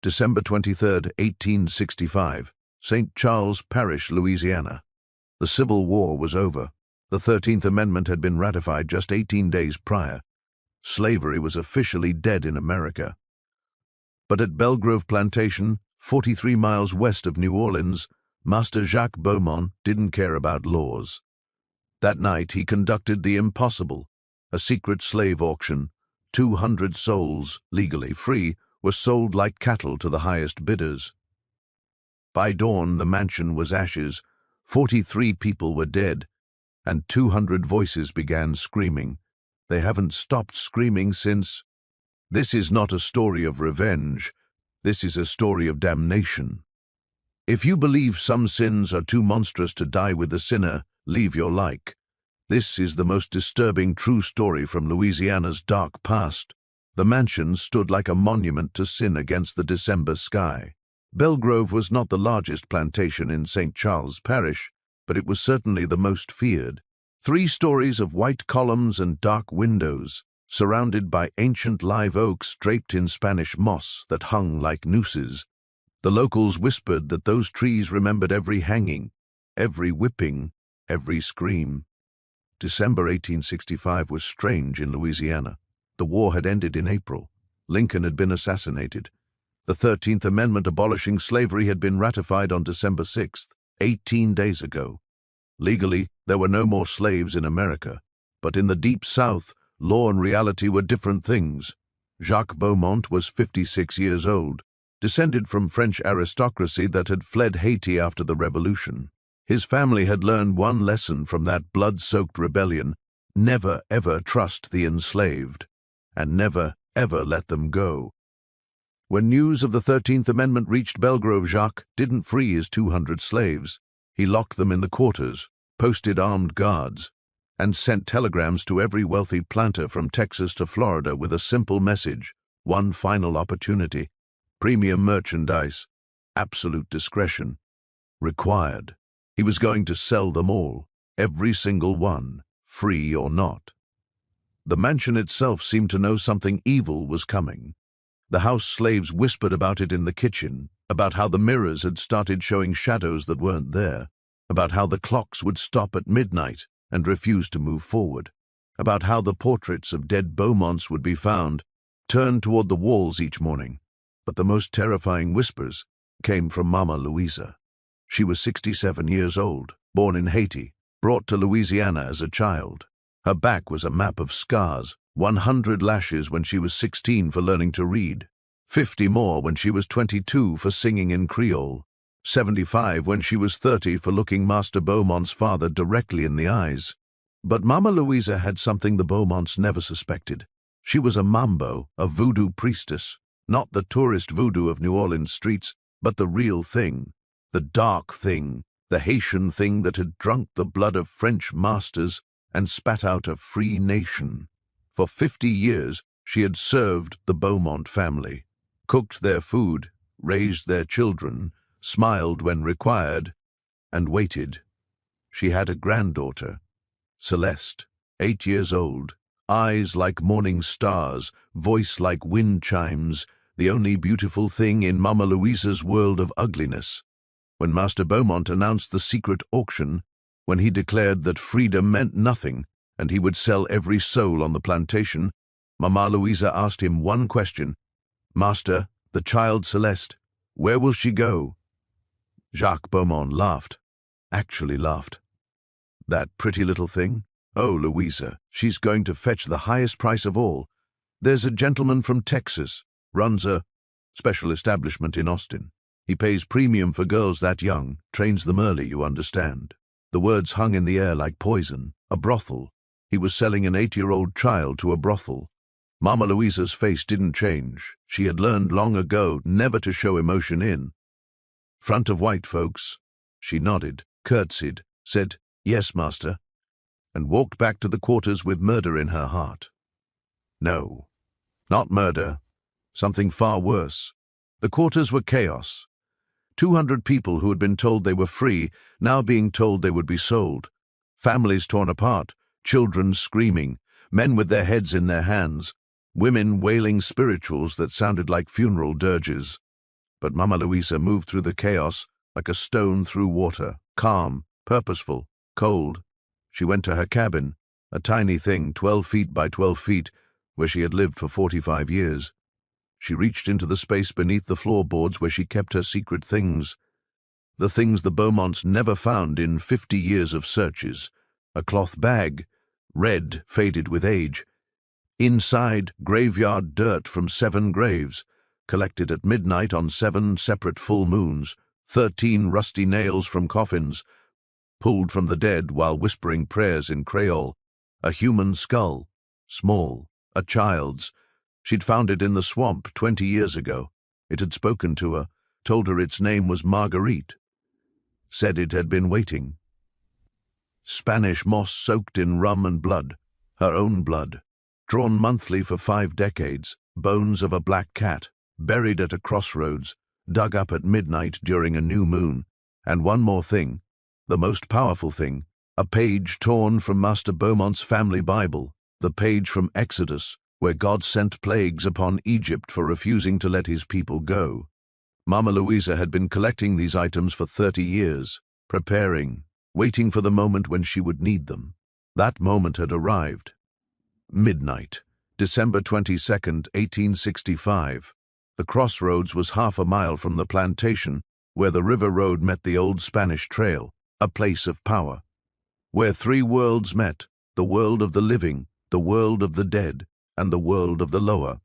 December 23, 1865, St. Charles Parish, Louisiana. The Civil War was over. The 13th Amendment had been ratified just 18 days prior. Slavery was officially dead in America. But at Belgrove Plantation, 43 miles west of New Orleans, Master Jacques Beaumont didn't care about laws. That night he conducted the impossible, a secret slave auction. 200 souls, legally free, were sold like cattle to the highest bidders. By dawn the mansion was ashes, 43 people were dead, and 200 voices began screaming. They haven't stopped screaming since. This is not a story of revenge. This is a story of damnation. If you believe some sins are too monstrous to die with the sinner, leave your like. This is the most disturbing true story from Louisiana's dark past. The mansion stood like a monument to sin against the December sky. Belgrove was not the largest plantation in St. Charles Parish, but it was certainly the most feared. 3 stories of white columns and dark windows, surrounded by ancient live oaks draped in Spanish moss that hung like nooses. The locals whispered that those trees remembered every hanging, every whipping, every scream. December 1865 was strange in Louisiana. The war had ended in April. Lincoln had been assassinated. The 13th Amendment abolishing slavery had been ratified on December 6th, 18 days ago. Legally, there were no more slaves in America, but in the Deep South, law and reality were different things. Jacques Beaumont was 56 years old, descended from French aristocracy that had fled Haiti after the Revolution. His family had learned one lesson from that blood-soaked rebellion: never ever trust the enslaved, and never ever let them go. When news of the 13th Amendment reached Belgrove, Jacques didn't free his 200 slaves. He locked them in the quarters, posted armed guards, and sent telegrams to every wealthy planter from Texas to Florida with a simple message: one final opportunity, premium merchandise, absolute discretion, required. He was going to sell them all, every single one, free or not. The mansion itself seemed to know something evil was coming. The house slaves whispered about it in the kitchen, about how the mirrors had started showing shadows that weren't there, about how the clocks would stop at midnight and refuse to move forward, about how the portraits of dead Beaumonts would be found, turned toward the walls each morning. But the most terrifying whispers came from Mama Louisa. She was 67 years old, born in Haiti, brought to Louisiana as a child. Her back was a map of scars, 100 lashes when she was 16 for learning to read, 50 more when she was 22 for singing in Creole, 75 when she was 30 for looking Master Beaumont's father directly in the eyes. But Mama Louisa had something the Beaumonts never suspected. She was a mambo, a voodoo priestess, not the tourist voodoo of New Orleans streets, but the real thing, the dark thing, the Haitian thing that had drunk the blood of French masters and spat out a free nation. For 50 years she had served the Beaumont family, cooked their food, raised their children, smiled when required, and waited. She had a granddaughter, Celeste, 8 years old, eyes like morning stars, voice like wind chimes, the only beautiful thing in Mama Louisa's world of ugliness. When Master Beaumont announced the secret auction, when he declared that freedom meant nothing and he would sell every soul on the plantation, Mama Louisa asked him one question: "Master, the child Celeste, where will she go?" Jacques Beaumont laughed, actually laughed. "That pretty little thing? Oh, Louisa, she's going to fetch the highest price of all. There's a gentleman from Texas, runs a special establishment in Austin. He pays premium for girls that young, trains them early, you understand." The words hung in the air like poison. A brothel. He was selling an 8-year-old child to a brothel. Mama Louisa's face didn't change. She had learned long ago never to show emotion in front of white folks. She nodded, curtsied, said, "Yes, master," and walked back to the quarters with murder in her heart. No, not murder. Something far worse. The quarters were chaos. 200 people who had been told they were free, now being told they would be sold. Families torn apart, children screaming, men with their heads in their hands, women wailing spirituals that sounded like funeral dirges. But Mama Luisa moved through the chaos like a stone through water, calm, purposeful, cold. She went to her cabin, a tiny thing 12 feet by 12 feet, where she had lived for 45 years. She reached into the space beneath the floorboards where she kept her secret things. The things the Beaumonts never found in 50 years of searches. A cloth bag, red, faded with age. Inside, graveyard dirt from 7 graves, collected at midnight on 7 separate full moons. 13 rusty nails from coffins, pulled from the dead while whispering prayers in Creole. A human skull, small, a child's. She'd found it in the swamp 20 years ago. It had spoken to her, told her its name was Marguerite, said it had been waiting. Spanish moss soaked in rum and blood, her own blood, drawn monthly for 5 decades, bones of a black cat, buried at a crossroads, dug up at midnight during a new moon. And one more thing, the most powerful thing, a page torn from Master Beaumont's family Bible, the page from Exodus, where God sent plagues upon Egypt for refusing to let his people go. Mama Luisa had been collecting these items for 30 years, preparing, waiting for the moment when she would need them. That moment had arrived. Midnight, December 22nd, 1865. The crossroads was half a mile from the plantation, where the river road met the old Spanish trail, a place of power. Where 3 worlds met, the world of the living, the world of the dead, and the world of the lower.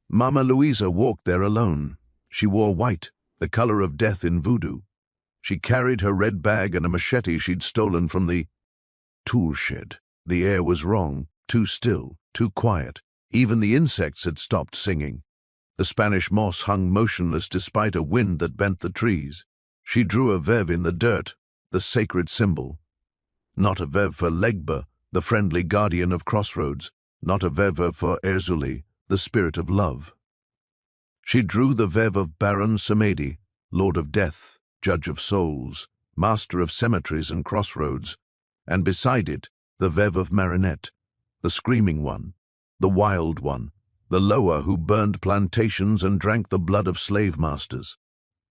Mama Luisa walked there alone. She wore white, the color of death in voodoo. She carried her red bag and a machete she'd stolen from the tool shed. The air was wrong, too still, too quiet. Even the insects had stopped singing. The Spanish moss hung motionless despite a wind that bent the trees. She drew a vev in the dirt, the sacred symbol. Not a vev for Legba, the friendly guardian of crossroads, not a vev for Erzuli, the spirit of love. She drew the vev of Baron Samedi, lord of death, judge of souls, master of cemeteries and crossroads, and beside it the vev of Marinette, the screaming one, the wild one, the lower who burned plantations and drank the blood of slave masters.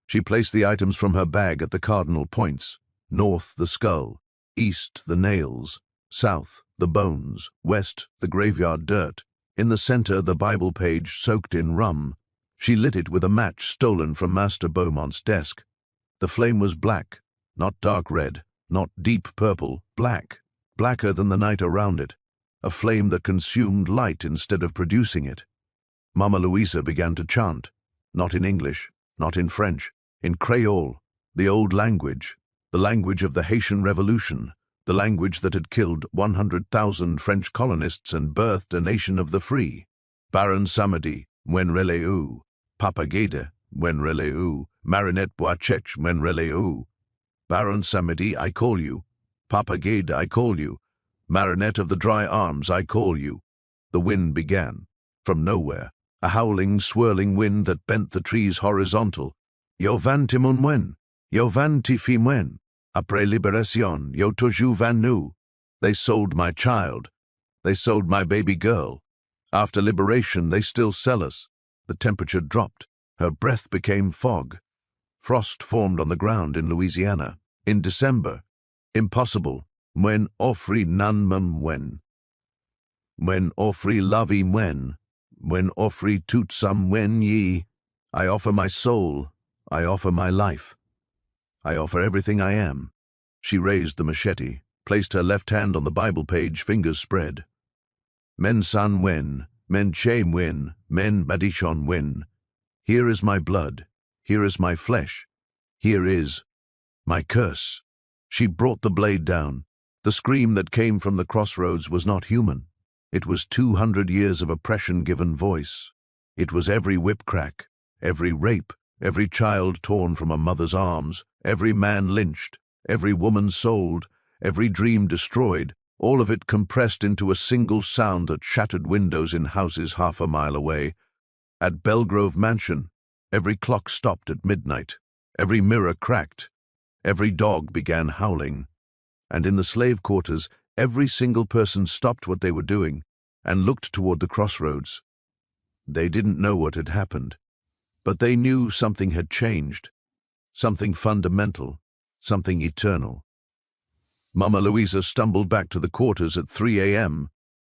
She placed the items from her bag at the cardinal points: north the skull, east the nails, south the bones, west the graveyard dirt. In the center the Bible page soaked in rum. She lit it with a match stolen from Master Beaumont's desk. The flame was black, not dark red, not deep purple, black, blacker than the night around it, a flame that consumed light instead of producing it. Mama Luisa began to chant, not in English, not in French, in Creole, the old language, the language of the Haitian Revolution, the language that had killed 100,000 French colonists and birthed a nation of the free. Baron Samedi, Mwen Releu, Papa Gede, Mwen Releu, Marinette Boachech, Mwen Releu. Baron Samedi, I call you. Papa Gede, I call you. Marinette of the dry arms, I call you. The wind began, from nowhere, a howling, swirling wind that bent the trees horizontal. Yo van timon mwen, yo van tifi mwen. Après libération, yo toujours van nous. They sold my child. They sold my baby girl. After liberation, they still sell us. The temperature dropped. Her breath became fog. Frost formed on the ground in Louisiana. In December. Impossible. Mwen offri nan mwen. Mwen offri lavi mwen. Mwen offri tout sam mwen ye. I offer my soul. I offer my life. I offer everything I am. She raised the machete, placed her left hand on the Bible page, fingers spread. Men san wen, men che wen, men badichon wen. Here is my blood. Here is my flesh. Here is my curse. She brought the blade down. The scream that came from the crossroads was not human. It was 200 years of oppression given voice. It was every whip crack, every rape, every child torn from a mother's arms, every man lynched, every woman sold, every dream destroyed, all of it compressed into a single sound that shattered windows in houses half a mile away. At Belgrove Mansion, every clock stopped at midnight, every mirror cracked, every dog began howling. And in the slave quarters, every single person stopped what they were doing and looked toward the crossroads. They didn't know what had happened, But they knew something had changed, something fundamental, something eternal. Mama Louisa stumbled back to the quarters at 3 a.m.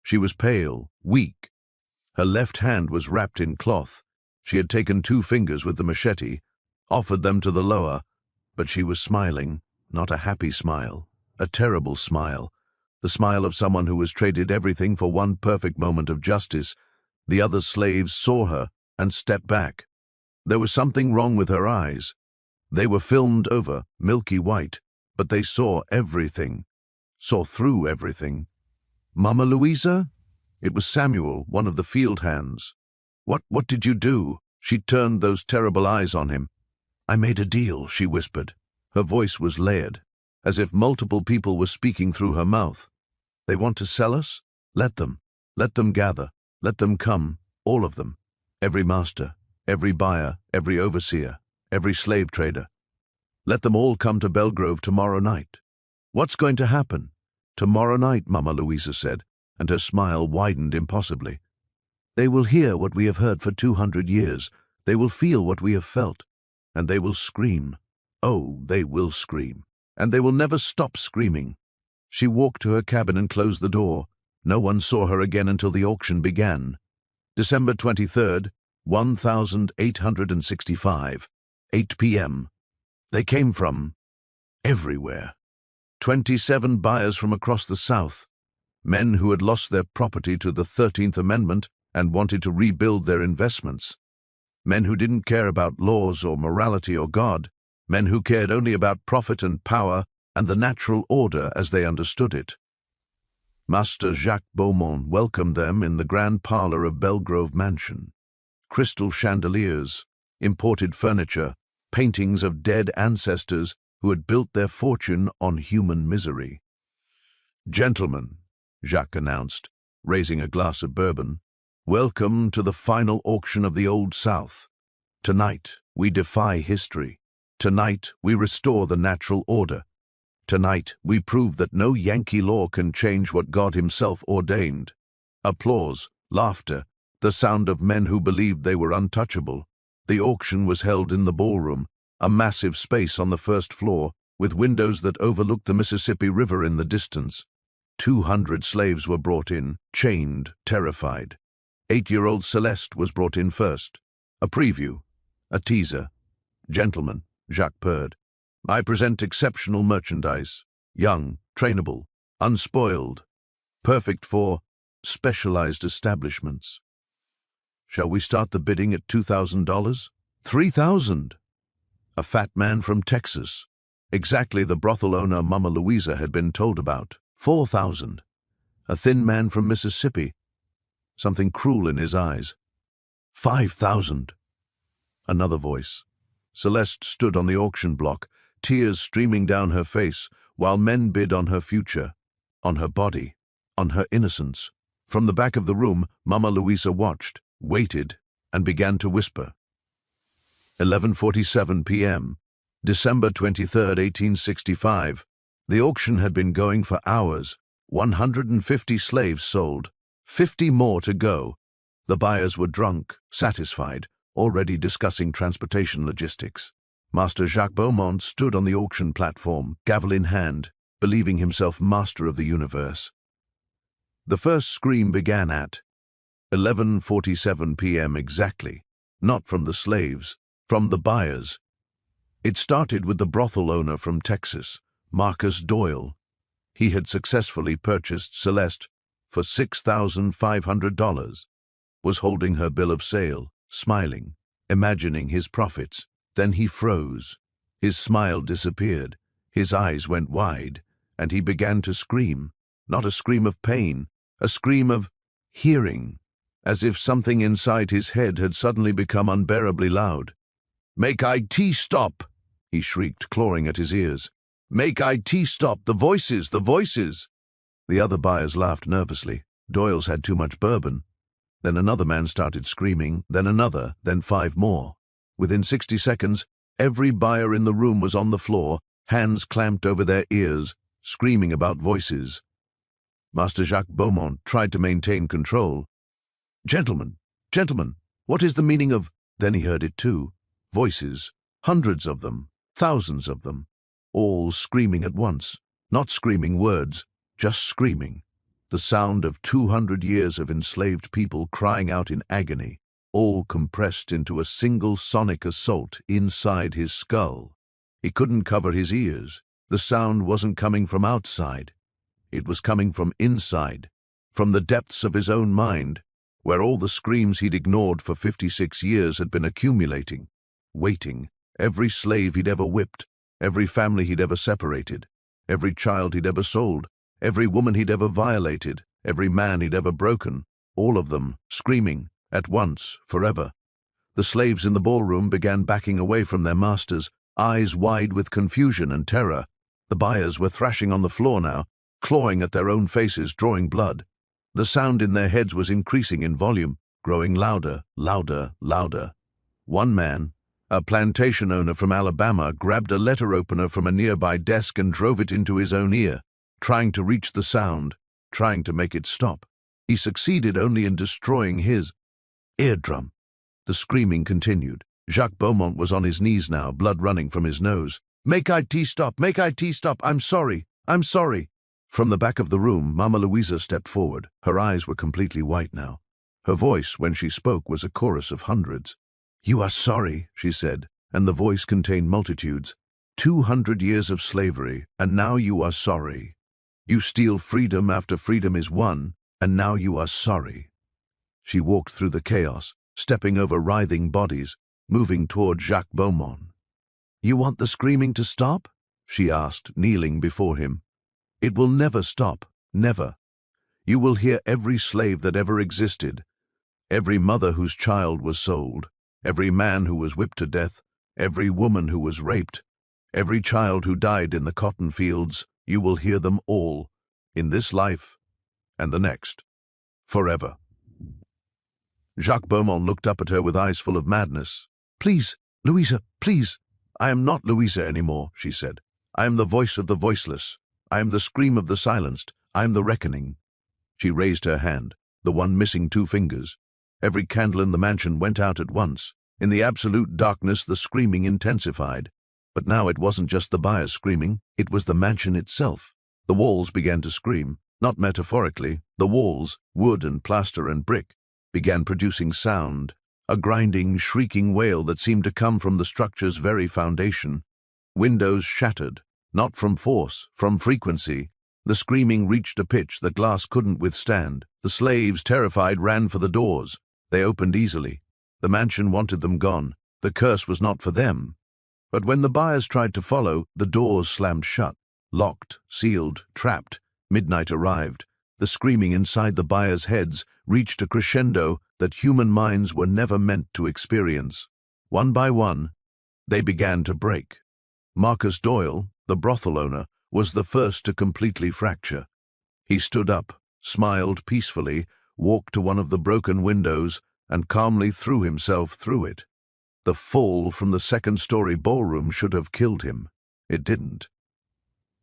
She was pale, weak. Her left hand was wrapped in cloth. She had taken 2 fingers with the machete, offered them to the lower, but she was smiling, not a happy smile, a terrible smile, the smile of someone who has traded everything for one perfect moment of justice. The other slaves saw her and stepped back. There was something wrong with her eyes. They were filmed over, milky white, but they saw everything, saw through everything. "Mama Louisa?" It was Samuel, one of the field hands. What did you do?" She turned those terrible eyes on him. "I made a deal," she whispered. Her voice was layered, as if multiple people were speaking through her mouth. "They want to sell us? Let them. Let them gather. Let them come, all of them. Every master, every buyer, every overseer, every slave trader. Let them all come to Belgrove tomorrow night." "What's going to happen?" "Tomorrow night," Mama Louisa said, and her smile widened impossibly. "They will hear what we have heard for 200 years. They will feel what we have felt. And they will scream. Oh, they will scream. And they will never stop screaming." She walked to her cabin and closed the door. No one saw her again until the auction began. December 23rd, 1865, 8 p.m. They came from everywhere. 27 buyers from across the South. Men who had lost their property to the 13th Amendment and wanted to rebuild their investments. Men who didn't care about laws or morality or God. Men who cared only about profit and power and the natural order as they understood it. Master Jacques Beaumont welcomed them in the grand parlor of Belgrove Mansion. Crystal chandeliers, imported furniture, paintings of dead ancestors who had built their fortune on human misery. "Gentlemen," Jacques announced, raising a glass of bourbon, "welcome to the final auction of the Old South. Tonight, we defy history. Tonight, we restore the natural order. Tonight, we prove that no Yankee law can change what God Himself ordained." Applause, laughter, the sound of men who believed they were untouchable. The auction was held in the ballroom, a massive space on the first floor, with windows that overlooked the Mississippi River in the distance. 200 slaves were brought in, chained, terrified. 8-year-old Celeste was brought in first. A preview, a teaser. "Gentlemen," Jacques purred, "I present exceptional merchandise, young, trainable, unspoiled, perfect for specialized establishments. Shall we start the bidding at $2,000? $3,000! A fat man from Texas, exactly the brothel owner Mama Louisa had been told about. $4,000. A thin man from Mississippi, something cruel in his eyes. $5,000. Another voice. Celeste stood on the auction block, tears streaming down her face, while men bid on her future, on her body, on her innocence. From the back of the room, Mama Louisa watched, waited, and began to whisper. 11:47 p.m., December 23rd, 1865. The auction had been going for hours. 150 slaves sold, 50 more to go. The buyers were drunk, satisfied, already discussing transportation logistics. Master Jacques Beaumont stood on the auction platform, gavel in hand, believing himself master of the universe. The first scream began at 11:47 p.m. exactly, not from the slaves, from the buyers. It started with the brothel owner from Texas, Marcus Doyle. He had successfully purchased Celeste for $6,500, was holding her bill of sale, smiling, imagining his profits. Then he froze. His smile disappeared, his eyes went wide, and he began to scream, not a scream of pain, a scream of hearing, as if something inside his head had suddenly become unbearably loud. "Make IT stop!" he shrieked, clawing at his ears. "Make IT stop! The voices! The voices!" The other buyers laughed nervously. Doyle's had too much bourbon. Then another man started screaming, then another, then 5 more. Within 60 seconds, every buyer in the room was on the floor, hands clamped over their ears, screaming about voices. Master Jacques Beaumont tried to maintain control. Gentlemen, what is the meaning of Then he heard it too. Voices, hundreds of them, thousands of them, all screaming at once. Not screaming words, just screaming. The sound of 200 years of enslaved people crying out in agony, all compressed into a single sonic assault inside his skull. He couldn't cover his ears. The sound wasn't coming from outside. It was coming from inside, from the depths of his own mind, where all the screams he'd ignored for 56 years had been accumulating, waiting. Every slave he'd ever whipped, every family he'd ever separated, every child he'd ever sold, every woman he'd ever violated, every man he'd ever broken, all of them screaming, at once, forever. The slaves in the ballroom began backing away from their masters, eyes wide with confusion and terror. The buyers were thrashing on the floor now, clawing at their own faces, drawing blood. The sound in their heads was increasing in volume, growing louder, louder, louder. One man, a plantation owner from Alabama, grabbed a letter opener from a nearby desk and drove it into his own ear, trying to reach the sound, trying to make it stop. He succeeded only in destroying his eardrum. The screaming continued. Jacques Beaumont was on his knees now, blood running from his nose. "Make IT stop! Make IT stop! I'm sorry! I'm sorry!" From the back of the room, Mama Louisa stepped forward. Her eyes were completely white now. Her voice, when she spoke, was a chorus of hundreds. "You are sorry," she said, and the voice contained multitudes. 200 years of slavery, and now you are sorry. You steal freedom after freedom is won, and now you are sorry. She walked through the chaos, stepping over writhing bodies, moving toward Jacques Beaumont. "You want the screaming to stop?" she asked, kneeling before him. "It will never stop, never. You will hear every slave that ever existed, every mother whose child was sold, every man who was whipped to death, every woman who was raped, every child who died in the cotton fields. You will hear them all, in this life and the next, forever." Jacques Beaumont looked up at her with eyes full of madness. "Please, Louisa, please." "I am not Louisa anymore," she said. "I am the voice of the voiceless. I am the scream of the silenced. I am the reckoning." She raised her hand, the one missing 2 fingers. Every candle in the mansion went out at once. In the absolute darkness, the screaming intensified. But now it wasn't just the buyers screaming, it was the mansion itself. The walls began to scream, not metaphorically. The walls, wood and plaster and brick, began producing sound, a grinding, shrieking wail that seemed to come from the structure's very foundation. Windows shattered, not from force, from frequency. The screaming reached a pitch the glass couldn't withstand. The slaves, terrified, ran for the doors. They opened easily. The mansion wanted them gone. The curse was not for them. But when the buyers tried to follow, the doors slammed shut, locked, sealed, trapped. Midnight arrived. The screaming inside the buyers' heads reached a crescendo that human minds were never meant to experience. One by one, they began to break. Marcus Doyle, the brothel owner, was the first to completely fracture. He stood up, smiled peacefully, walked to one of the broken windows, and calmly threw himself through it. The fall from the 2nd-story ballroom should have killed him. It didn't.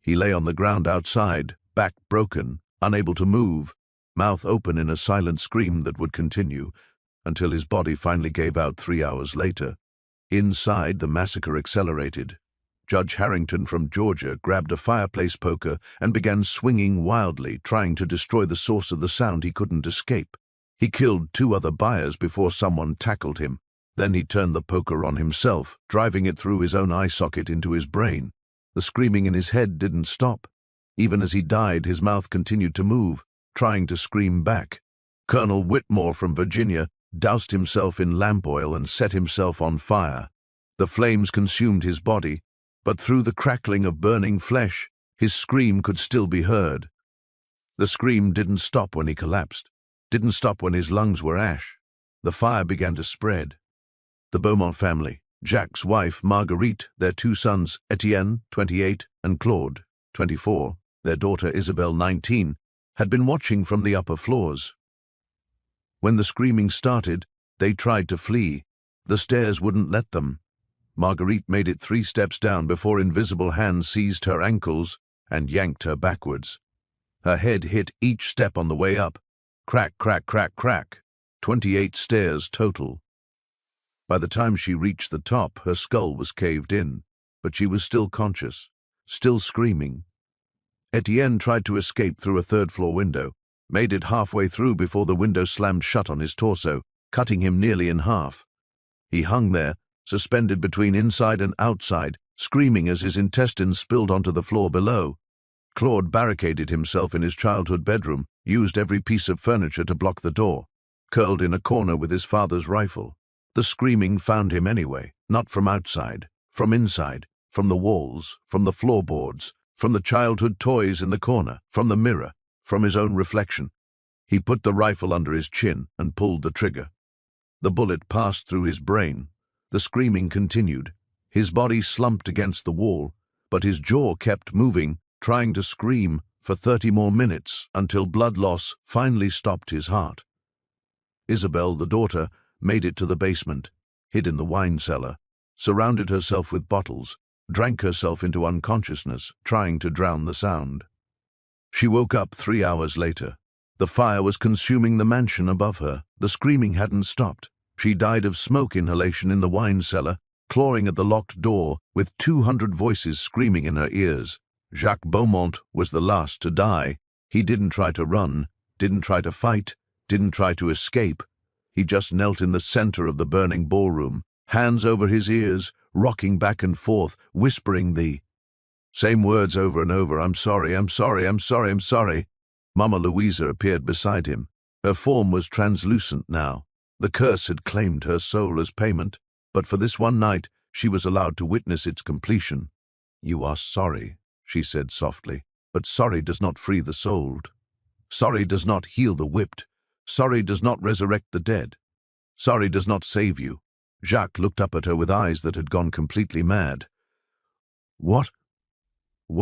He lay on the ground outside, back broken, unable to move, mouth open in a silent scream that would continue, until his body finally gave out 3 hours later. Inside, the massacre accelerated. Judge Harrington from Georgia grabbed a fireplace poker and began swinging wildly, trying to destroy the source of the sound he couldn't escape. He killed 2 other buyers before someone tackled him. Then he turned the poker on himself, driving it through his own eye socket into his brain. The screaming in his head didn't stop. Even as he died, his mouth continued to move, trying to scream back. Colonel Whitmore from Virginia doused himself in lamp oil and set himself on fire. The flames consumed his body, but through the crackling of burning flesh, his scream could still be heard. The scream didn't stop when he collapsed, didn't stop when his lungs were ash. The fire began to spread. The Beaumont family, Jacques' wife Marguerite, their 2 sons Etienne, 28, and Claude, 24, their daughter Isabelle, 19, had been watching from the upper floors. When the screaming started, they tried to flee. The stairs wouldn't let them. Marguerite made it 3 steps down before invisible hands seized her ankles and yanked her backwards. Her head hit each step on the way up. Crack, crack, crack, crack. 28 stairs total. By the time she reached the top, her skull was caved in, but she was still conscious, still screaming. Etienne tried to escape through a third-floor window, made it halfway through before the window slammed shut on his torso, cutting him nearly in half. He hung there, suspended between inside and outside, screaming as his intestines spilled onto the floor below. Claude barricaded himself in his childhood bedroom, used every piece of furniture to block the door, curled in a corner with his father's rifle. The screaming found him anyway, not from outside, from inside, from the walls, from the floorboards, from the childhood toys in the corner, from the mirror, from his own reflection. He put the rifle under his chin and pulled the trigger. The bullet passed through his brain. The screaming continued. His body slumped against the wall, but his jaw kept moving, trying to scream for 30 more minutes until blood loss finally stopped his heart. Isabel, the daughter, made it to the basement, hid in the wine cellar, surrounded herself with bottles, drank herself into unconsciousness, trying to drown the sound. She woke up 3 hours later. The fire was consuming the mansion above her. The screaming hadn't stopped. She died of smoke inhalation in the wine cellar, clawing at the locked door with 200 voices screaming in her ears. Jacques Beaumont was the last to die. He didn't try to run, didn't try to fight, didn't try to escape. He just knelt in the center of the burning ballroom, hands over his ears, rocking back and forth, whispering the same words over and over. "I'm sorry, I'm sorry, I'm sorry, I'm sorry." Mama Louisa appeared beside him. Her form was translucent now. The curse had claimed her soul as payment, but for this one night she was allowed to witness its completion. "You are sorry," she said softly, "but sorry does not free the soul. Sorry does not heal the whipped. Sorry does not resurrect the dead. Sorry does not save you." Jacques looked up at her with eyes that had gone completely mad. What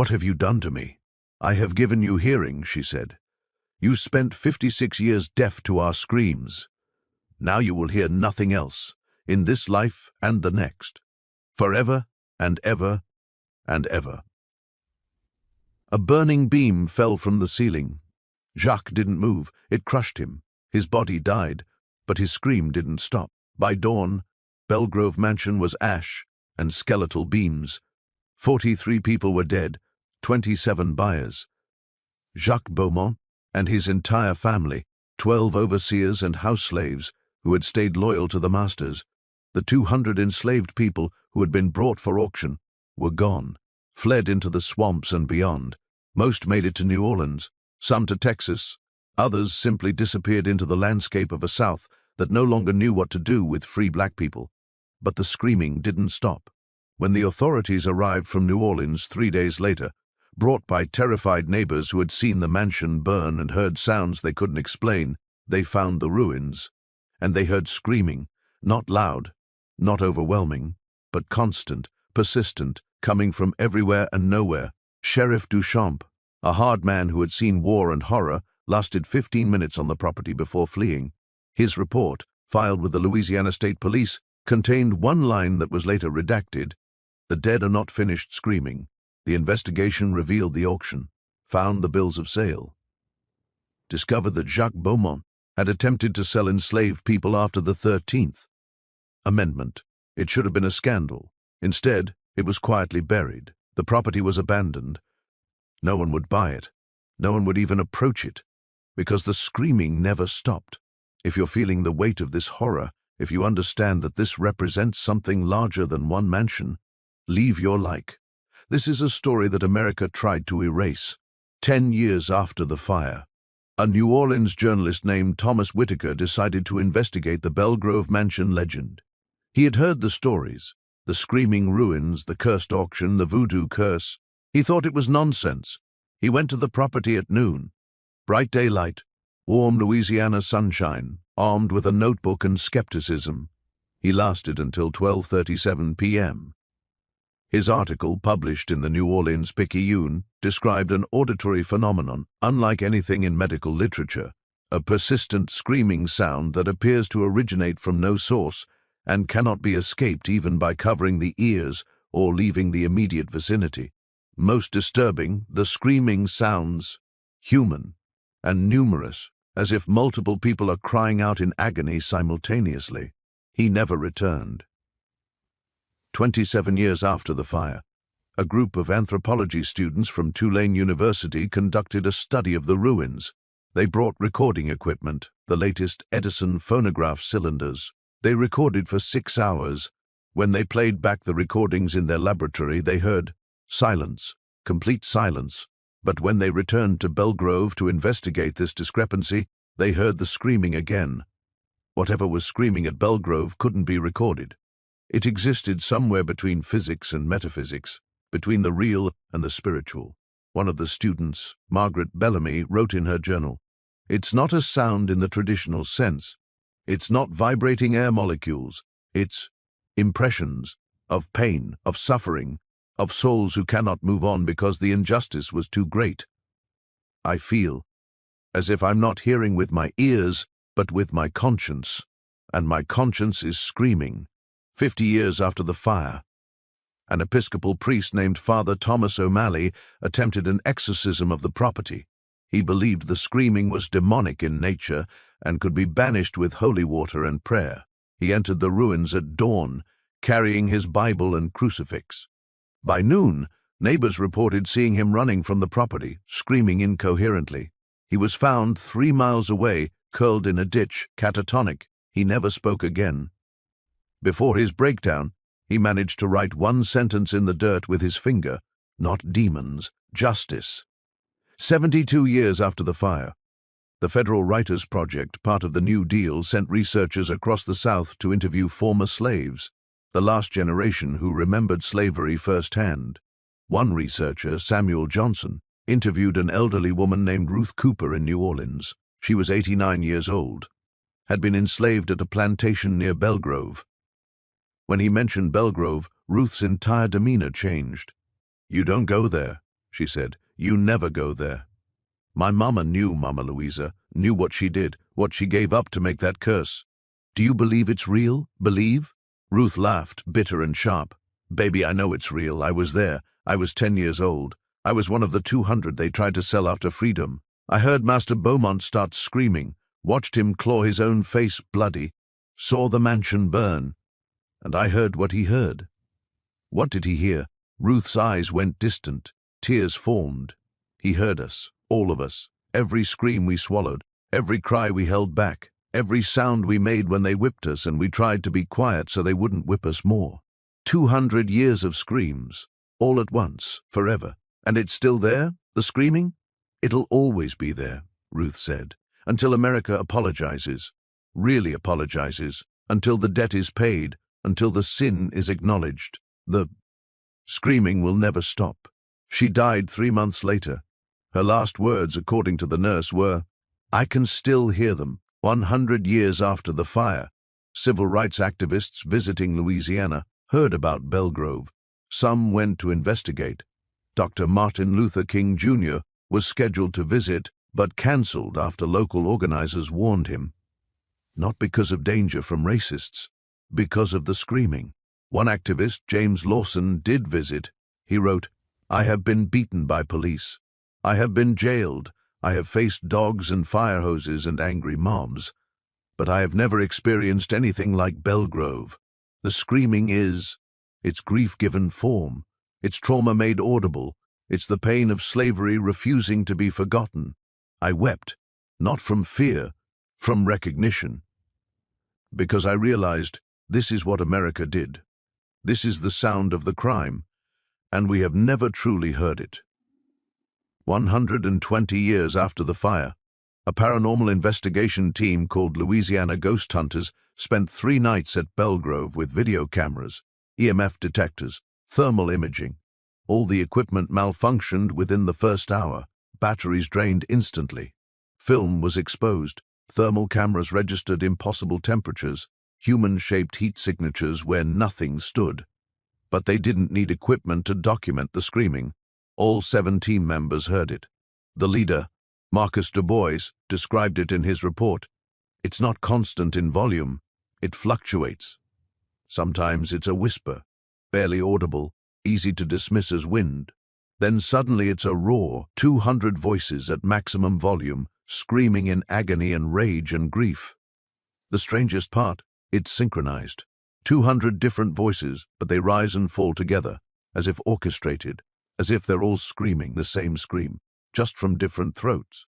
have you done to me?" "I have given you hearing," she said. "You spent 56 years deaf to our screams. Now you will hear nothing else, in this life and the next, forever and ever and ever." A burning beam fell from the ceiling. Jacques didn't move. It crushed him. His body died, but his scream didn't stop. By dawn, Belgrove Mansion was ash and skeletal beams. 43 people were dead, 27 buyers. Jacques Beaumont and his entire family, 12 overseers and house slaves who had stayed loyal to the masters, the 200 enslaved people who had been brought for auction, were gone, fled into the swamps and beyond. Most made it to New Orleans, some to Texas. Others simply disappeared into the landscape of a South that no longer knew what to do with free black people. But the screaming didn't stop. When the authorities arrived from New Orleans 3 days later, brought by terrified neighbors who had seen the mansion burn and heard sounds they couldn't explain, they found the ruins. And they heard screaming, not loud, not overwhelming, but constant, persistent, coming from everywhere and nowhere. Sheriff Duchamp, a hard man who had seen war and horror, lasted 15 minutes on the property before fleeing. His report, filed with the Louisiana State Police, contained one line that was later redacted. "The dead are not finished screaming." The investigation revealed the auction, found the bills of sale, discovered that Jacques Beaumont had attempted to sell enslaved people after the 13th Amendment. It should have been a scandal. Instead, it was quietly buried. The property was abandoned. No one would buy it. No one would even approach it, because the screaming never stopped. If you're feeling the weight of this horror, if you understand that this represents something larger than one mansion, leave your like. This is a story that America tried to erase. 10 years after the fire, a New Orleans journalist named Thomas Whitaker decided to investigate the Belgrove Mansion legend. He had heard the stories, the screaming ruins, the cursed auction, the voodoo curse. He thought it was nonsense. He went to the property at noon. Bright daylight, warm Louisiana sunshine, armed with a notebook and skepticism. He lasted until 12:37 p.m. His article, published in the New Orleans Picayune, described an auditory phenomenon unlike anything in medical literature, a persistent screaming sound that appears to originate from no source and cannot be escaped even by covering the ears or leaving the immediate vicinity. Most disturbing, the screaming sounds human and numerous, as if multiple people are crying out in agony simultaneously. He never returned. 27 years after the fire, a group of anthropology students from Tulane University conducted a study of the ruins. They brought recording equipment, the latest Edison phonograph cylinders. They recorded for 6 hours. When they played back the recordings in their laboratory, they heard silence, complete silence. But when they returned to Belgrove to investigate this discrepancy, they heard the screaming again. Whatever was screaming at Belgrove couldn't be recorded. It existed somewhere between physics and metaphysics, between the real and the spiritual. One of the students, Margaret Bellamy, wrote in her journal, "It's not a sound in the traditional sense. It's not vibrating air molecules. It's impressions of pain, of suffering, of souls who cannot move on because the injustice was too great. I feel as if I'm not hearing with my ears, but with my conscience, and my conscience is screaming." 50 years after the fire, an Episcopal priest named Father Thomas O'Malley attempted an exorcism of the property. He believed the screaming was demonic in nature and could be banished with holy water and prayer. He entered the ruins at dawn, carrying his Bible and crucifix. By noon, neighbors reported seeing him running from the property, screaming incoherently. He was found 3 miles away, curled in a ditch, catatonic. He never spoke again. Before his breakdown, he managed to write one sentence in the dirt with his finger: "Not demons, justice." 72 years after the fire, the Federal Writers Project, part of the New Deal, sent researchers across the South to interview former slaves, the last generation who remembered slavery firsthand. One researcher, Samuel Johnson, interviewed an elderly woman named Ruth Cooper in New Orleans. She was 89 years old, had been enslaved at a plantation near Belgrove. When he mentioned Belgrove, Ruth's entire demeanor changed. "You don't go there," she said. "You never go there. My mama knew, Mama Louisa, knew what she did, what she gave up to make that curse. Do you believe it's real? Believe?" Ruth laughed, bitter and sharp. "Baby, I know it's real. I was there. I was 10 years old. I was one of the 200 they tried to sell after freedom. I heard Master Beaumont start screaming, watched him claw his own face bloody, saw the mansion burn. And I heard what he heard." What did he hear? Ruth's eyes went distant. Tears formed. He heard us, all of us, every scream we swallowed, every cry we held back, every sound we made when they whipped us and we tried to be quiet so they wouldn't whip us more. 200 years of screams, all at once, forever. And it's still there, the screaming? "It'll always be there," Ruth said, "until America apologizes, really apologizes, until the debt is paid, until the sin is acknowledged. The screaming will never stop." She died 3 months later. Her last words, according to the nurse, were, "I can still hear them." 100 years after the fire, civil rights activists visiting Louisiana heard about Belgrove. Some went to investigate. Dr. Martin Luther King Jr. was scheduled to visit, but canceled after local organizers warned him. Not because of danger from racists, because of the screaming. One activist, James Lawson, did visit. He wrote, "I have been beaten by police. I have been jailed. I have faced dogs and fire hoses and angry mobs. But I have never experienced anything like Belgrove. The screaming it's grief given form. It's trauma made audible. It's the pain of slavery refusing to be forgotten. I wept, not from fear, from recognition. Because I realized this is what America did. This is the sound of the crime, and we have never truly heard it." 120 years after the fire, a paranormal investigation team called Louisiana Ghost Hunters spent 3 nights at Belgrove with video cameras, EMF detectors, thermal imaging. All the equipment malfunctioned within the first hour. Batteries drained instantly. Film was exposed. Thermal cameras registered impossible temperatures, human-shaped heat signatures where nothing stood. But they didn't need equipment to document the screaming. All 7 team members heard it. The leader, Marcus Du Bois, described it in his report. "It's not constant in volume. It fluctuates. Sometimes it's a whisper, barely audible, easy to dismiss as wind. Then suddenly it's a roar, 200 voices at maximum volume, screaming in agony and rage and grief. The strangest part, It's synchronized. 200 different voices, but they rise and fall together, as if orchestrated, as if they're all screaming the same scream, just from different throats.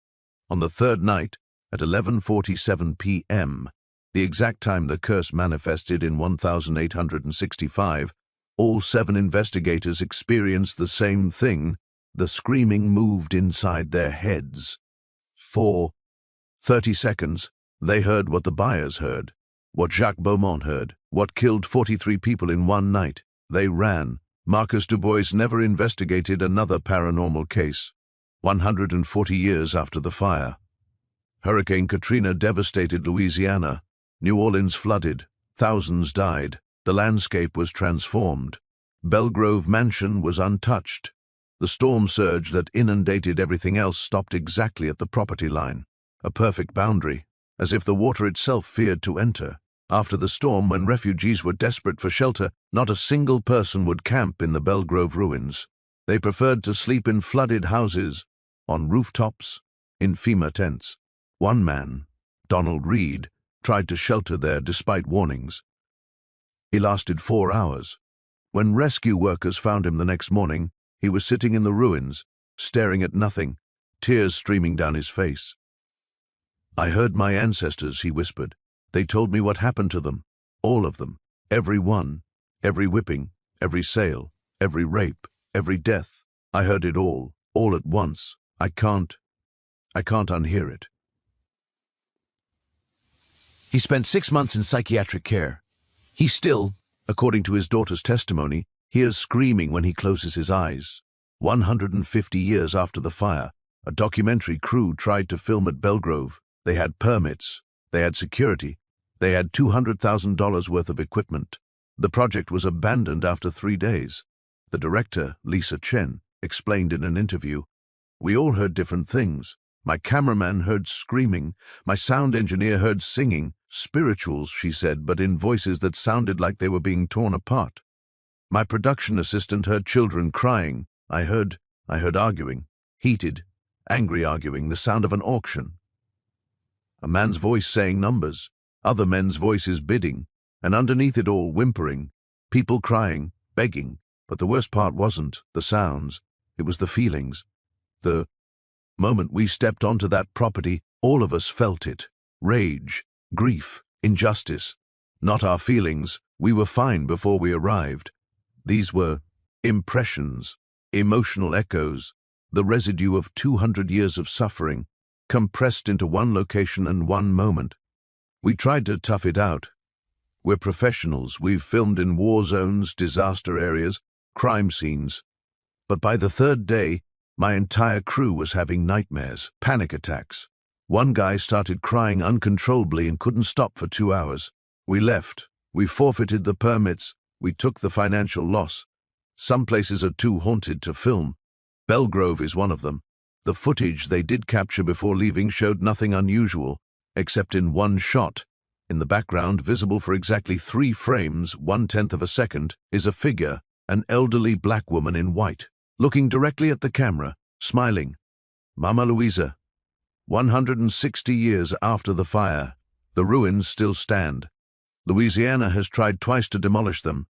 On the third night, at 11:47 p.m., the exact time the curse manifested in 1865, all 7 investigators experienced the same thing. The screaming moved inside their heads. For 30 seconds, they heard what the buyers heard, what Jacques Beaumont heard, what killed 43 people in one night. They ran. Marcus Dubois never investigated another paranormal case. 140 years after the fire. Hurricane Katrina devastated Louisiana. New Orleans flooded. Thousands died. The landscape was transformed. Belgrove Mansion was untouched. The storm surge that inundated everything else stopped exactly at the property line, a perfect boundary, as if the water itself feared to enter. After the storm, when refugees were desperate for shelter, not a single person would camp in the Belgrove ruins. They preferred to sleep in flooded houses, on rooftops, in FEMA tents. One man, Donald Reed, tried to shelter there despite warnings. He lasted 4 hours. When rescue workers found him the next morning, he was sitting in the ruins, staring at nothing, tears streaming down his face. "I heard my ancestors," he whispered. "They told me what happened to them, all of them, every one, every whipping, every sale, every rape, every death. I heard it all at once. I can't unhear it." He spent 6 months in psychiatric care. He still, according to his daughter's testimony, hears screaming when he closes his eyes. 150 years after the fire, a documentary crew tried to film at Belgrove. They had permits, they had security, they had $200,000 worth of equipment. The project was abandoned after 3 days. The director, Lisa Chen, explained in an interview, "We all heard different things. My cameraman heard screaming, my sound engineer heard singing, spirituals," she said, but in voices that sounded like they were being torn apart. "My production assistant heard children crying. I heard arguing, heated, angry arguing, the sound of an auction. A man's voice saying numbers, other men's voices bidding, and underneath it all whimpering, people crying, begging. But the worst part wasn't the sounds, it was the feelings. The moment we stepped onto that property, all of us felt it. Rage, grief, injustice. Not our feelings, we were fine before we arrived. These were impressions, emotional echoes, the residue of 200 years of suffering, compressed into one location and one moment. We tried to tough it out. We're professionals. We've filmed in war zones, disaster areas, crime scenes. But by the third day, my entire crew was having nightmares, panic attacks. One guy started crying uncontrollably and couldn't stop for 2 hours. We left. We forfeited the permits. We took the financial loss. Some places are too haunted to film. Belgrove is one of them. The footage they did capture before leaving showed nothing unusual, except in one shot. In the background, visible for exactly 3 frames, 1/10 of a second, is a figure, an elderly black woman in white, looking directly at the camera, smiling. Mama Louisa. 160 years after the fire, the ruins still stand. Louisiana has tried twice to demolish them.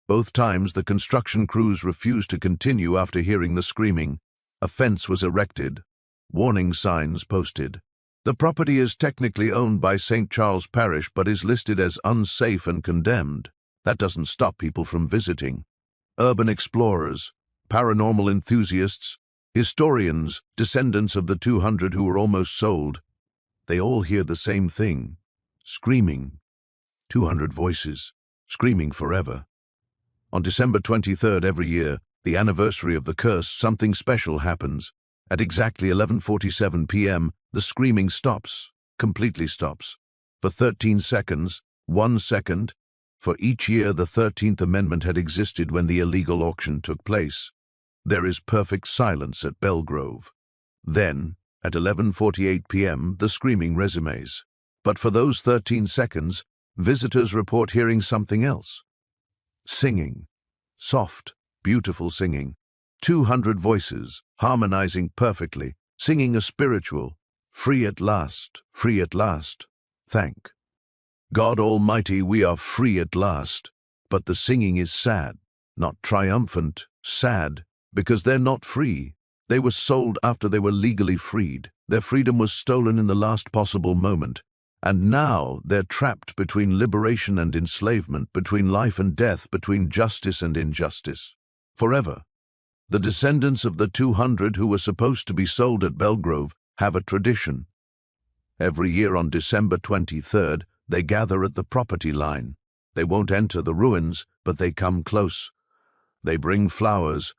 Both times the construction crews refused to continue after hearing the screaming. A fence was erected, warning signs posted. The property is technically owned by St. Charles Parish but is listed as unsafe and condemned. That doesn't stop people from visiting. Urban explorers, paranormal enthusiasts, historians, descendants of the 200 who were almost sold. They all hear the same thing. Screaming. 200 voices, screaming forever. On December 23rd every year, the anniversary of the curse, something special happens. At exactly 11:47 p.m., the screaming stops, completely stops. For 13 seconds, 1 second, for each year the 13th Amendment had existed when the illegal auction took place. There is perfect silence at Belgrove. Then, at 11:48 p.m., the screaming resumes. But for those 13 seconds, visitors report hearing something else. Singing. Soft, beautiful singing. 200 voices, harmonizing perfectly, singing a spiritual, free at last, thank. God Almighty, we are free at last. But the singing is sad, not triumphant, sad, because they're not free. They were sold after they were legally freed. Their freedom was stolen in the last possible moment. And now they're trapped between liberation and enslavement, between life and death, between justice and injustice. Forever. The descendants of the 200 who were supposed to be sold at Belgrove have a tradition. Every year on December 23rd, they gather at the property line. They won't enter the ruins, but they come close. They bring flowers,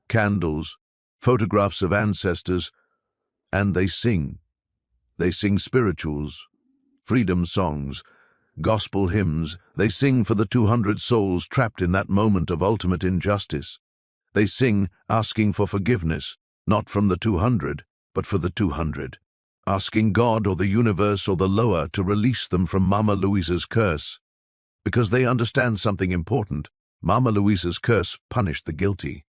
candles, photographs of ancestors, and they sing. They sing spirituals, freedom songs, gospel hymns. They sing for the 200 souls trapped in that moment of ultimate injustice. They sing asking for forgiveness, not from the 200, but for the 200. Asking God or the universe or the lower to release them from Mama Louisa's curse. Because they understand something important. Mama Louisa's curse punished the guilty,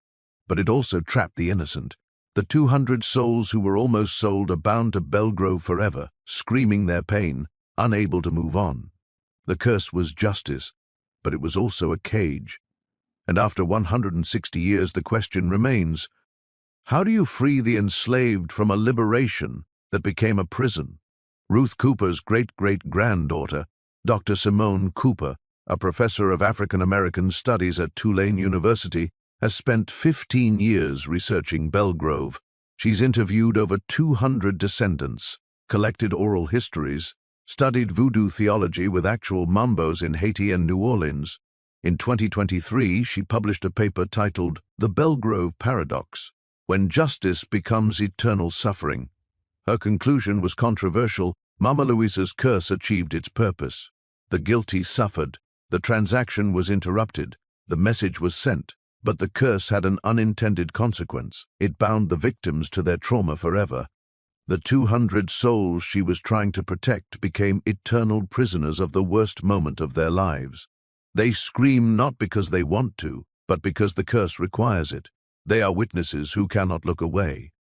but it also trapped the innocent. The 200 souls who were almost sold are bound to Belgrove forever, screaming their pain, unable to move on. The curse was justice, but it was also a cage. And after 160 years, the question remains, how do you free the enslaved from a liberation that became a prison? Ruth Cooper's great-great-granddaughter, Dr. Simone Cooper, a professor of African American studies at Tulane University, has spent 15 years researching Belgrove. She's interviewed over 200 descendants, collected oral histories, studied voodoo theology with actual mambos in Haiti and New Orleans. In 2023, she published a paper titled The Belgrove Paradox: When Justice Becomes Eternal Suffering. Her conclusion was controversial. Mama Louisa's curse achieved its purpose. The guilty suffered. The transaction was interrupted. The message was sent. But the curse had an unintended consequence. It bound the victims to their trauma forever. The 200 souls she was trying to protect became eternal prisoners of the worst moment of their lives. They scream not because they want to, but because the curse requires it. They are witnesses who cannot look away,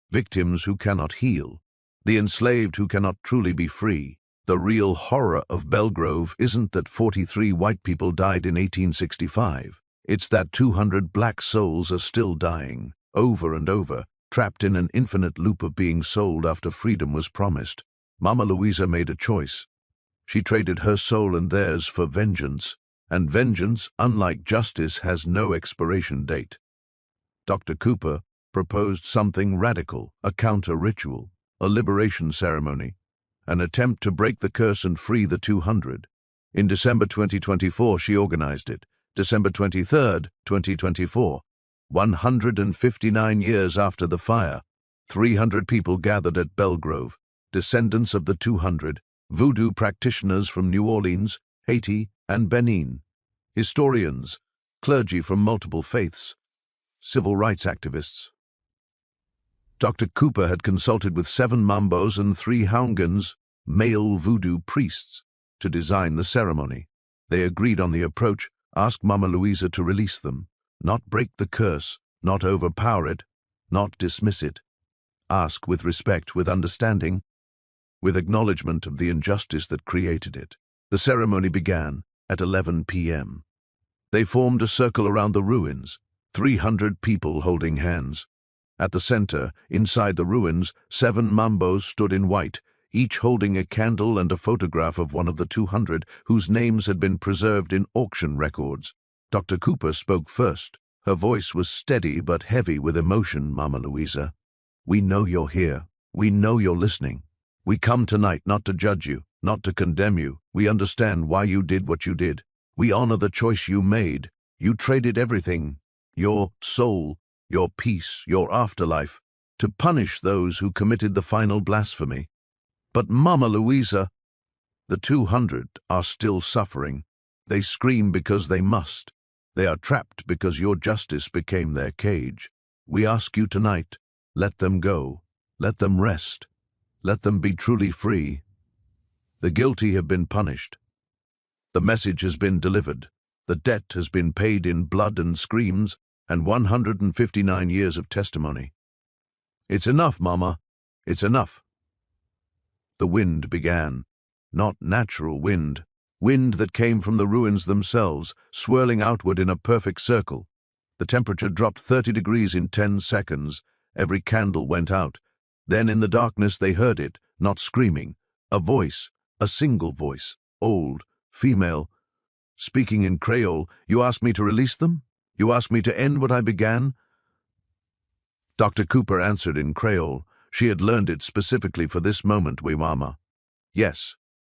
victims who cannot heal, the enslaved who cannot truly be free. The real horror of Belgrove isn't that 43 white people died in 1865. It's that 200 black souls are still dying, over and over, trapped in an infinite loop of being sold after freedom was promised. Mama Louisa made a choice. She traded her soul and theirs for vengeance, and vengeance, unlike justice, has no expiration date. Dr. Cooper proposed something radical, a counter-ritual, a liberation ceremony, an attempt to break the curse and free the 200. In December 2024, she organized it. December 23rd, 2024, 159 years after the fire, 300 people gathered at Belgrove, descendants of the 200, voodoo practitioners from New Orleans, Haiti, and Benin, historians, clergy from multiple faiths, civil rights activists. Dr. Cooper had consulted with 7 Mambos and 3 Houngans, male voodoo priests, to design the ceremony. They agreed on the approach. Ask Mama Louisa to release them, not break the curse, not overpower it, not dismiss it. Ask with respect, with understanding, with acknowledgement of the injustice that created it. The ceremony began at 11 p.m. They formed a circle around the ruins, 300 people holding hands. At the center, inside the ruins, 7 Mambos stood in white, each holding a candle and a photograph of one of the 200 whose names had been preserved in auction records. Dr. Cooper spoke first. Her voice was steady but heavy with emotion. Mama Louisa, we know you're here. We know you're listening. We come tonight not to judge you, not to condemn you. We understand why you did what you did. We honor the choice you made. You traded everything, your soul, your peace, your afterlife, to punish those who committed the final blasphemy. But Mama Louisa, the 200 are still suffering. They scream because they must. They are trapped because your justice became their cage. We ask you tonight, let them go. Let them rest. Let them be truly free. The guilty have been punished. The message has been delivered. The debt has been paid in blood and screams and 159 years of testimony. It's enough, Mama. It's enough. The wind began, not natural wind, wind that came from the ruins themselves, swirling outward in a perfect circle. The temperature dropped 30 degrees in 10 seconds. Every candle went out. Then in the darkness they heard it, not screaming. A voice, a single voice, old, female, speaking in Creole. "You asked me to release them? You asked me to end what I began?" Dr. Cooper answered in Creole. She had learned it specifically for this moment, we mama. "Yes.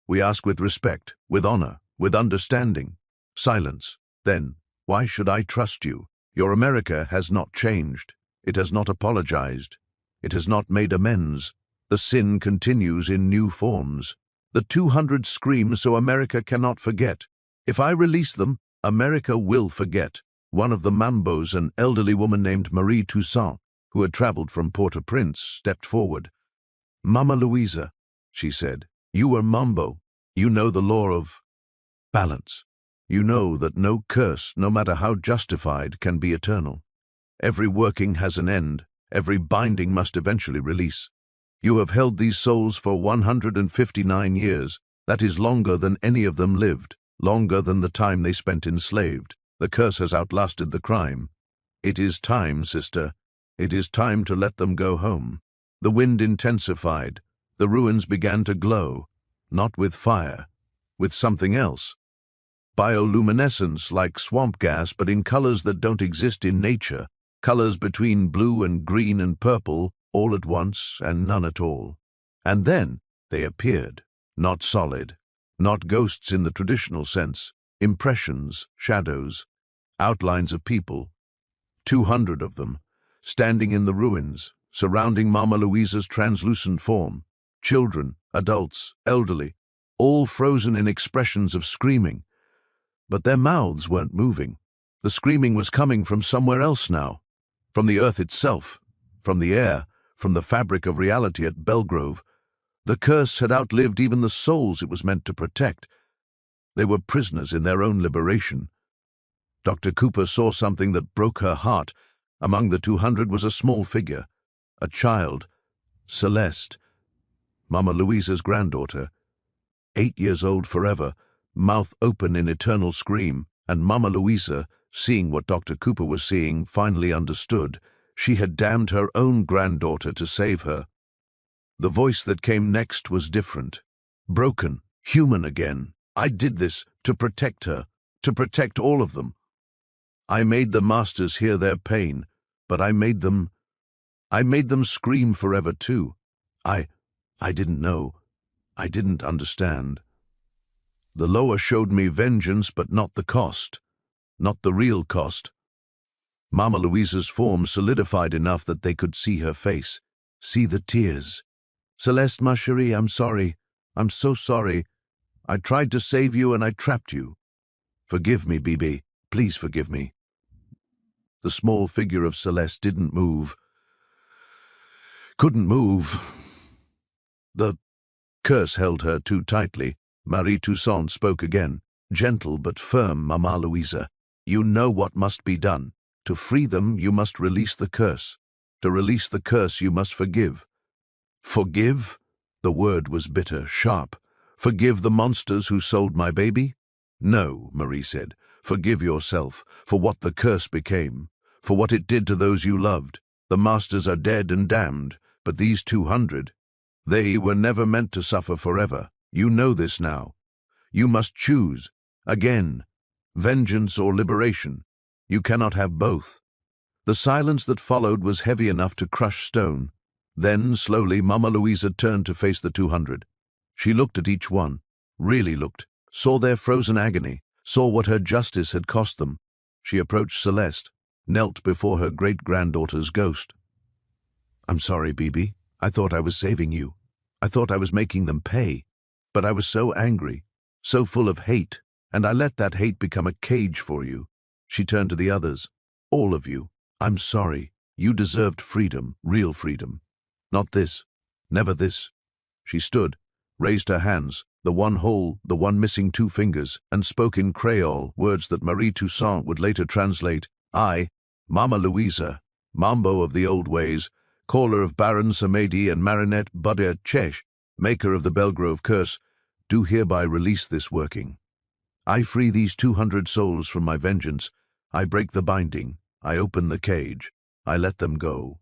We ask with respect, with honor, with understanding." Silence. Then, "Why should I trust you? Your America has not changed. It has not apologized. It has not made amends. The sin continues in new forms. The 200 scream so America cannot forget. If I release them, America will forget." One of the Mambos, an elderly woman named Marie Toussaint, who had traveled from Port-au-Prince, stepped forward. "Mama Louisa," she said, "you are Mambo. You know the law of balance. You know that no curse, no matter how justified, can be eternal. Every working has an end. Every binding must eventually release. You have held these souls for 159 years. That is longer than any of them lived, longer than the time they spent enslaved. The curse has outlasted the crime. It is time, sister. It is time to let them go home." The wind intensified. The ruins began to glow, not with fire, with something else. Bioluminescence, like swamp gas, but in colors that don't exist in nature. Colors between blue and green and purple, all at once and none at all. And then they appeared, not solid, not ghosts in the traditional sense, impressions, shadows, outlines of people, 200 of them, standing in the ruins, surrounding Mama Louisa's translucent form. Children, adults, elderly, all frozen in expressions of screaming. But their mouths weren't moving. The screaming was coming from somewhere else now, from the earth itself, from the air, from the fabric of reality at Belgrove. The curse had outlived even the souls it was meant to protect. They were prisoners in their own liberation. Dr. Cooper saw something that broke her heart. Among the 200 was a small figure, a child, Celeste, Mama Louisa's granddaughter, 8 years old forever, mouth open in eternal scream, and Mama Louisa, seeing what Dr. Cooper was seeing, finally understood. She had damned her own granddaughter to save her. The voice that came next was different, broken, human again. "I did this to protect her, to protect all of them. I made the masters hear their pain, but I made them scream forever too. I didn't know. I didn't understand. The lower showed me vengeance, but not the cost, not the real cost." Mama Louisa's form solidified enough that they could see her face, see the tears. "Celeste, ma chérie, I'm sorry. I'm so sorry. I tried to save you and I trapped you. Forgive me, Bibi. Please forgive me." The small figure of Celeste didn't move. Couldn't move. The curse held her too tightly. Marie Toussaint spoke again, gentle but firm. "Mama Louisa, you know what must be done. To free them, you must release the curse. To release the curse, you must forgive." "Forgive?" The word was bitter, sharp. "Forgive the monsters who sold my baby?" "No," Marie said. "Forgive yourself for what the curse became, for what it did to those you loved. The masters are dead and damned, but these 200, they were never meant to suffer forever. You know this now. You must choose, again, vengeance or liberation. You cannot have both." The silence that followed was heavy enough to crush stone. Then, slowly, Mama Louisa turned to face the 200. She looked at each one, really looked, saw their frozen agony, saw what her justice had cost them. She approached Celeste, knelt before her great-granddaughter's ghost. "I'm sorry, Bibi. I thought I was saving you. I thought I was making them pay. But I was so angry, so full of hate, and I let that hate become a cage for you." She turned to the others. "All of you, I'm sorry. You deserved freedom, real freedom. Not this. Never this." She stood, raised her hands, the one whole, the one missing 2 fingers, and spoke in Creole, words that Marie Toussaint would later translate. "I, Mama Louisa, Mambo of the old ways, caller of Baron Samedi and Marinette Buddha Chesh, maker of the Belgrove curse, do hereby release this working. I free these 200 souls from my vengeance. I break the binding. I open the cage. I let them go.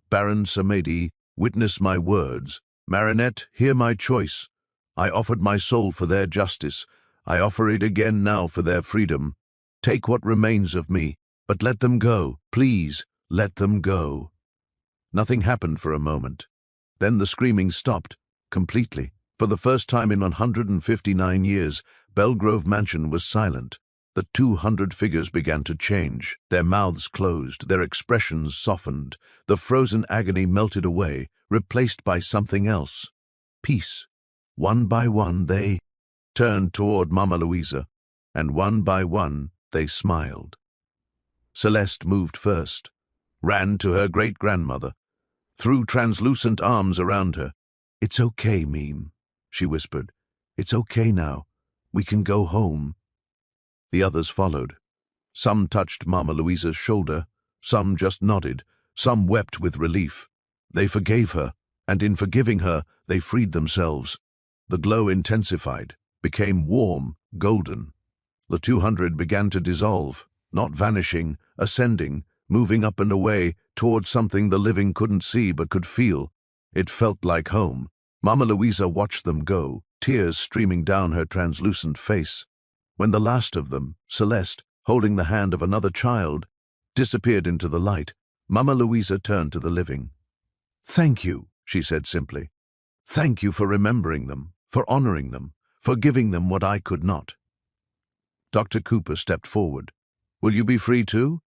Baron Samedi, witness my words. Marinette, hear my choice. I offered my soul for their justice. I offer it again now for their freedom. Take what remains of me, but let them go. Please, let them go. Nothing happened for a moment. Then the screaming stopped, completely. For the first time in 159 years, Belgrove Mansion was silent. The 200 figures began to change. Their mouths closed, their expressions softened. The frozen agony melted away, replaced by something else. Peace. One by one they turned toward Mama Louisa, and one by one they smiled. Celeste moved first, ran to her great-grandmother, threw translucent arms around her. "It's okay, Meme," she whispered. "It's okay now. We can go home." The others followed. Some touched Mama Louisa's shoulder, some just nodded, some wept with relief. They forgave her, and in forgiving her, they freed themselves. The glow intensified, became warm, golden. The 200 began to dissolve, not vanishing, ascending, moving up and away toward something the living couldn't see but could feel. It felt like home. Mama Louisa watched them go, tears streaming down her translucent face. When the last of them, Celeste, holding the hand of another child, disappeared into the light, Mama Louisa turned to the living. "Thank you," she said simply. "Thank you for remembering them, for honoring them, for giving them what I could not." Dr. Cooper stepped forward. "Will you be free too?"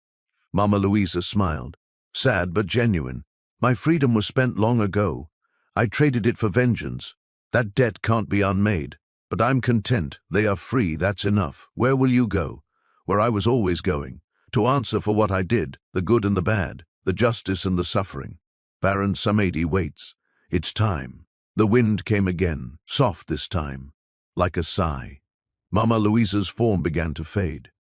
Mama Louisa smiled, sad but genuine. "My freedom was spent long ago. I traded it for vengeance. That debt can't be unmade. But I'm content. They are free. That's enough. Where will you go? Where I was always going. To answer for what I did, the good and the bad, the justice and the suffering. Baron Samedi waits. It's time." The wind came again, soft this time, like a sigh. Mama Louisa's form began to fade.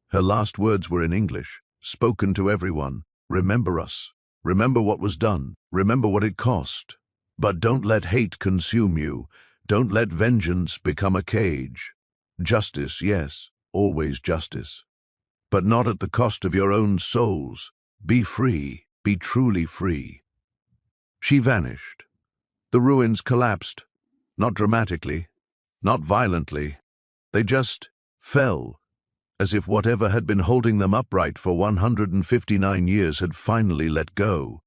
Her last words were in English, spoken to everyone. "Remember us. Remember what was done. Remember what it cost. But don't let hate consume you. Don't let vengeance become a cage. Justice, yes, always justice. But not at the cost of your own souls. Be free. Be truly free." She vanished. The ruins collapsed. Not dramatically, not violently. They just fell, as if whatever had been holding them upright for 159 years had finally let go.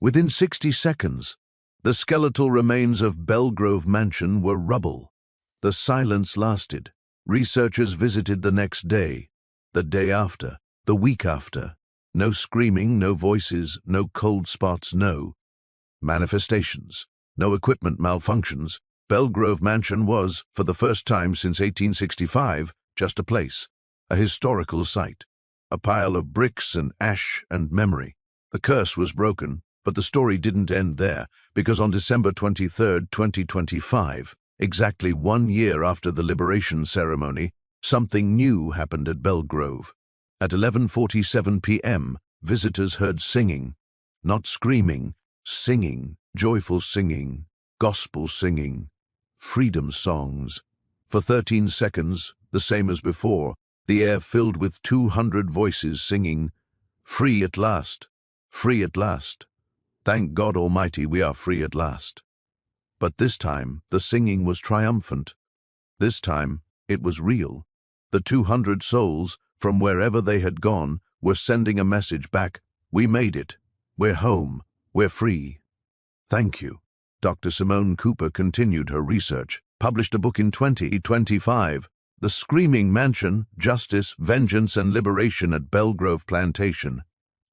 Within 60 seconds, the skeletal remains of Belgrove Mansion were rubble. The silence lasted. Researchers visited the next day, the day after, the week after. No screaming, no voices, no cold spots, no manifestations, no equipment malfunctions. Belgrove Mansion was, for the first time since 1865, just a place, a historical site, a pile of bricks and ash and memory. The curse was broken, but the story didn't end there, because on December 23, 2025, exactly 1 year after the liberation ceremony, something new happened at Belgrove. At 11:47 p.m., visitors heard singing, not screaming, singing, joyful singing, gospel singing, freedom songs. For 13 seconds, the same as before, the air filled with 200 voices singing, "Free at last, free at last. Thank God Almighty, we are free at last." But this time, the singing was triumphant. This time, it was real. The 200 souls, from wherever they had gone, were sending a message back. "We made it. We're home. We're free." Thank you. Dr. Simone Cooper continued her research, published a book in 2025, The Screaming Mansion, Justice, Vengeance, and Liberation at Belgrove Plantation.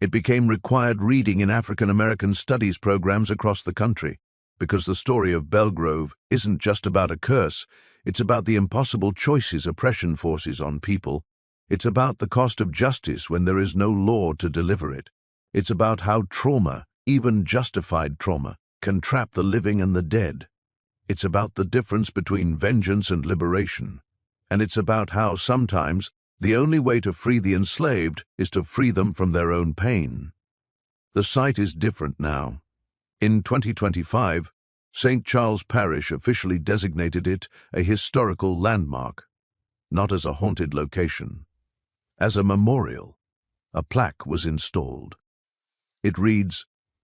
It became required reading in African American studies programs across the country, because the story of Belgrove isn't just about a curse, it's about the impossible choices oppression forces on people. It's about the cost of justice when there is no law to deliver it. It's about how trauma, even justified trauma, can trap the living and the dead. It's about the difference between vengeance and liberation. And it's about how sometimes the only way to free the enslaved is to free them from their own pain. The site is different now. In 2025, St. Charles Parish officially designated it a historical landmark. not as a haunted location. As a memorial, a plaque was installed. It reads,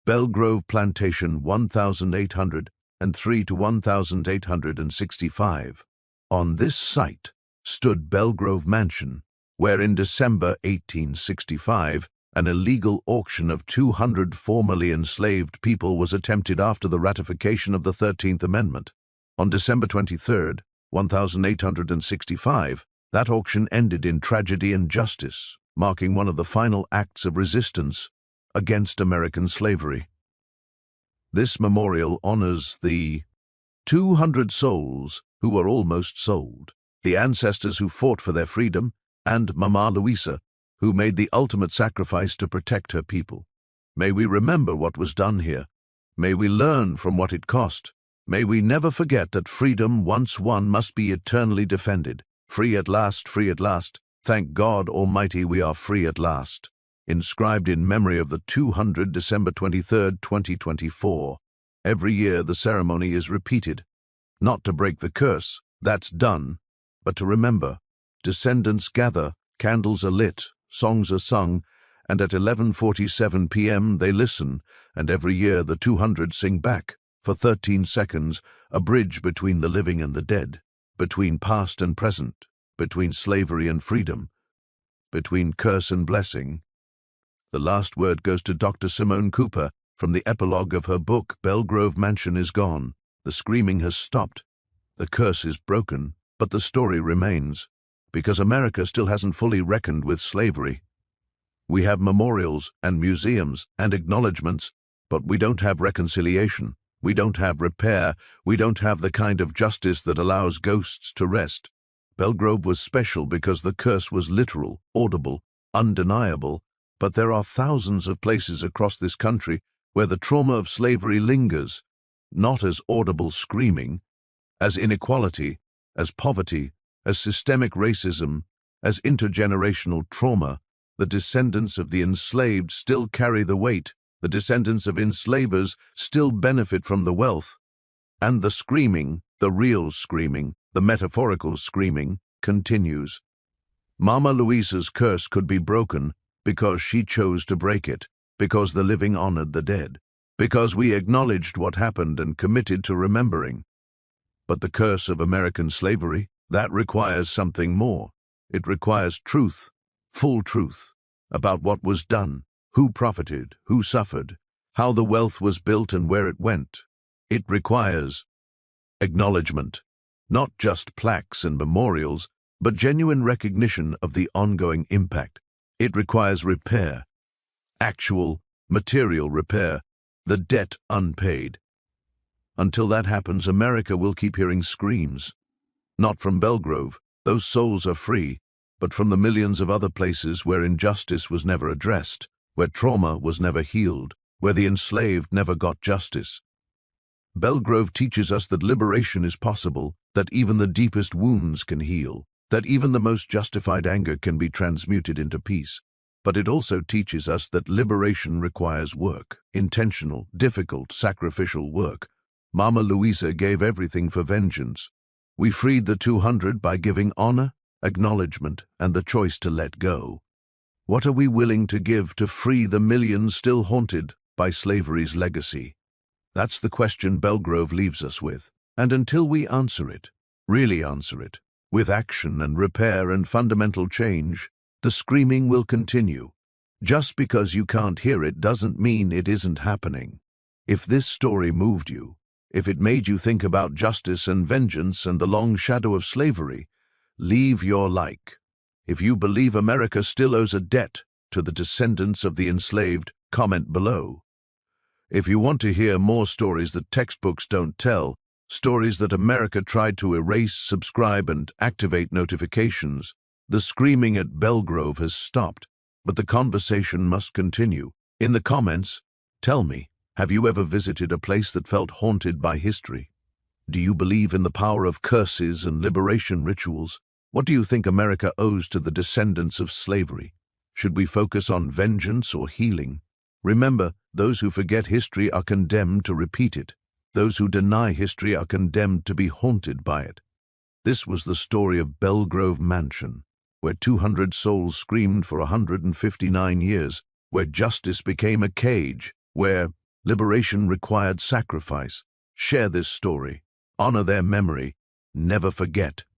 Belgrove Plantation 1803 to 1865. On this site stood Belgrove Mansion, where in December 1865, an illegal auction of 200 formerly enslaved people was attempted after the ratification of the 13th Amendment. On December 23, 1865, that auction ended in tragedy and justice, marking one of the final acts of resistance against American slavery. This memorial honors the 200 souls who were almost sold, the ancestors who fought for their freedom, and Mama Louisa, who made the ultimate sacrifice to protect her people. May we remember what was done here. May we learn from what it cost. May we never forget that freedom once won must be eternally defended. Free at last, free at last. Thank God Almighty we are free at last. Inscribed in memory of the 200 December 23, 2024. Every year the ceremony is repeated. Not to break the curse, that's done, but to remember. Descendants gather, candles are lit, songs are sung, and at 11:47 p.m. they listen, and every year the 200 sing back, for 13 seconds, a bridge between the living and the dead, between past and present, between slavery and freedom, between curse and blessing. The last word goes to Dr. Simone Cooper from the epilogue of her book, Belgrove Mansion is Gone. The screaming has stopped. The curse is broken, but the story remains, because America still hasn't fully reckoned with slavery. We have memorials and museums and acknowledgements, but we don't have reconciliation. We don't have repair. We don't have the kind of justice that allows ghosts to rest. Belgrove was special because the curse was literal, audible, undeniable, but there are thousands of places across this country where the trauma of slavery lingers, not as audible screaming, as inequality, as poverty, as systemic racism, as intergenerational trauma. The descendants of the enslaved still carry the weight. The descendants of enslavers still benefit from the wealth. And the screaming, the real screaming, the metaphorical screaming, continues. Mama Louisa's curse could be broken because she chose to break it, because the living honored the dead, because we acknowledged what happened and committed to remembering. But the curse of American slavery, that requires something more. It requires truth, full truth, about what was done, who profited, who suffered, how the wealth was built and where it went. It requires acknowledgement, not just plaques and memorials, but genuine recognition of the ongoing impact. It requires repair, actual, material repair, the debt unpaid. Until that happens, America will keep hearing screams. Not from Belgrove, those souls are free, but from the millions of other places where injustice was never addressed, where trauma was never healed, where the enslaved never got justice. Belgrove teaches us that liberation is possible, that even the deepest wounds can heal, that even the most justified anger can be transmuted into peace. But it also teaches us that liberation requires work, intentional, difficult, sacrificial work. Mama Louisa gave everything for vengeance. We freed the 200 by giving honor, acknowledgement, and the choice to let go. What are we willing to give to free the millions still haunted by slavery's legacy? That's the question Belgrove leaves us with. And until we answer it, really answer it, with action and repair and fundamental change, the screaming will continue. Just because you can't hear it doesn't mean it isn't happening. If this story moved you, if it made you think about justice and vengeance and the long shadow of slavery, leave your like. If you believe America still owes a debt to the descendants of the enslaved, comment below. If you want to hear more stories that textbooks don't tell, stories that America tried to erase, subscribe, and activate notifications, the screaming at Belgrove has stopped, but the conversation must continue. In the comments, tell me, have you ever visited a place that felt haunted by history? Do you believe in the power of curses and liberation rituals? What do you think America owes to the descendants of slavery? Should we focus on vengeance or healing? Remember, those who forget history are condemned to repeat it. Those who deny history are condemned to be haunted by it. This was the story of Belgrove Mansion, where 200 souls screamed for 159 years, where justice became a cage, where liberation required sacrifice. Share this story. Honor their memory. Never forget.